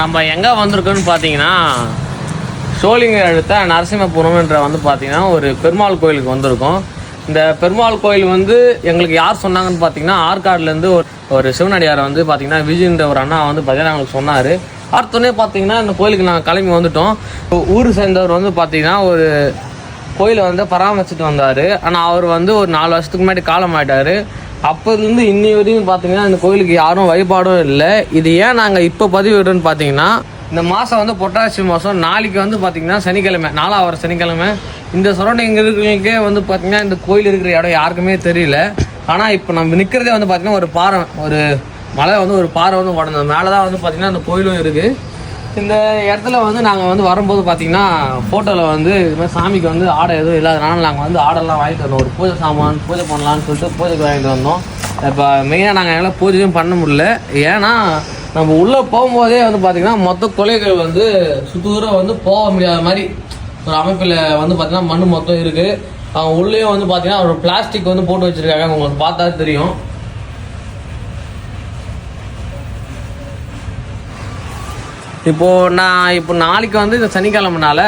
நம்ம எங்கே வந்திருக்கோன்னு பார்த்தீங்கன்னா சோளிங்கர் அடுத்த நரசிம்மபுரம்ன்ற வந்து பார்த்தீங்கன்னா ஒரு பெருமாள் கோயிலுக்கு வந்திருக்கோம். இந்த பெருமாள் கோயில் வந்து எங்களுக்கு யார் சொன்னாங்கன்னு பார்த்தீங்கன்னா ஆற்காடுலேருந்து ஒரு சிவனடியாரை வந்து பார்த்தீங்கன்னா விஜய்ன்ற ஒரு அண்ணா வந்து பார்த்தீங்கன்னா எங்களுக்கு சொன்னார். அடுத்தோடனே பார்த்தீங்கன்னா இந்த கோயிலுக்கு நாங்கள் கிளம்பி வந்துட்டோம். ஊர் சேர்ந்தவர் வந்து பார்த்தீங்கன்னா ஒரு கோயிலை வந்து பராமரிச்சுட்டு வந்தார். ஆனால் அவர் வந்து ஒரு 4 வருஷத்துக்கு முன்னாடி காலம் ஆகிட்டார். அப்போதுலேருந்து இன்னி வரையும் பார்த்தீங்கன்னா இந்த கோயிலுக்கு யாரும் வழிபாடும் இல்லை. இது ஏன் நாங்கள் இப்போ பதிவிடுறோன்னு பார்த்தீங்கன்னா இந்த மாதம் வந்து புரட்டாசி மாதம் நாளைக்கு வந்து பார்த்திங்கன்னா சனிக்கிழமை 4வது சனிக்கிழமை. இந்த சரௌண்டிங் இருக்கிறவங்களுக்கே வந்து பார்த்திங்கன்னா இந்த கோயில் இருக்கிற இடம் யாருக்குமே தெரியல. ஆனால் இப்போ நம்ம நிற்கிறதே வந்து பார்த்திங்கன்னா ஒரு பாறை, ஒரு மலை வந்து ஒரு பாறை வந்து உடனே மேலே தான் வந்து பார்த்திங்கன்னா அந்த கோயிலும் இருக்குது. இந்த இடத்துல வந்து நாங்கள் வந்து வரும்போது பார்த்திங்கன்னா ஃபோட்டோவில் வந்து இது மாதிரி சாமிக்கு வந்து ஆடை எதுவும் இல்லாதனால நாங்கள் வந்து ஆடெல்லாம் வாங்கிட்டு வந்தோம். ஒரு பூஜை சாமான் பூஜை பண்ணலான்னு சொல்லிட்டு பூஜைக்கு வாங்கிட்டு வந்தோம். இப்போ மெயினாக நாங்கள் எல்லாம் பூஜையும் பண்ண முடியல. ஏன்னா நம்ம உள்ளே போகும்போதே வந்து பார்த்திங்கன்னா மொத்த கொலைகள் வந்து சுத்தூரம் வந்து போக முடியாத மாதிரி ஒரு அமைப்பில் வந்து பார்த்திங்கன்னா மண் மொத்தம் இருக்குது. அவங்க உள்ளே வந்து பார்த்திங்கன்னா ஒரு பிளாஸ்டிக் வந்து போட்டு வச்சுருக்காங்க. உங்களுக்கு பார்த்தா தெரியும். இப்போ நாளைக்கு வந்து இந்த சனிக்கிழமைனால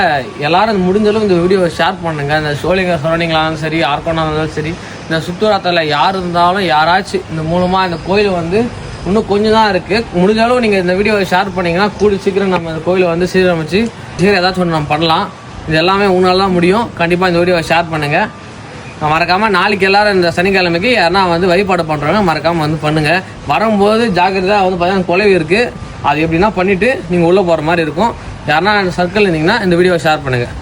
எல்லாரும் முடிஞ்சளவு இந்த வீடியோவை ஷேர் பண்ணுங்கள். இந்த சோளிங்கர் சரௌண்டிங்லாலும் சரி, ஆர்கோனா இருந்தாலும் சரி, இந்த சுற்றுலாத்தில் யார் இருந்தாலும் யாராச்சும் இந்த மூலமாக இந்த கோயில் வந்து இன்னும் கொஞ்சம் தான் இருக்குது. முடிஞ்ச அளவு நீங்கள் இந்த வீடியோவை ஷேர் பண்ணிங்கன்னா கூடி சீக்கிரம் நம்ம இந்த கோயிலை வந்து சீரமைச்சு ஏதாச்சும் ஒன்று நம்ம பண்ணலாம். இது எல்லாமே உங்களால் தான் முடியும். கண்டிப்பாக இந்த வீடியோவை ஷேர் பண்ணுங்கள். மறக்காமல் நாளைக்கு எல்லோரும் இந்த சனிக்கிழமைக்கு யாருன்னா வந்து வழிபாடு பண்ணுறாங்க மறக்காமல் வந்து பண்ணுங்கள். வரும்போது ஜாக்கிரதையாக வந்து பார்த்தீங்கன்னா குலைவு இருக்குது. அது எப்படின்னா பண்ணிவிட்டு நீங்கள் உள்ளே போகிற மாதிரி இருக்கும். யாருன்னா சர்க்கிள் இருந்தீங்கன்னா இந்த வீடியோவை ஷேர் பண்ணுங்கள்.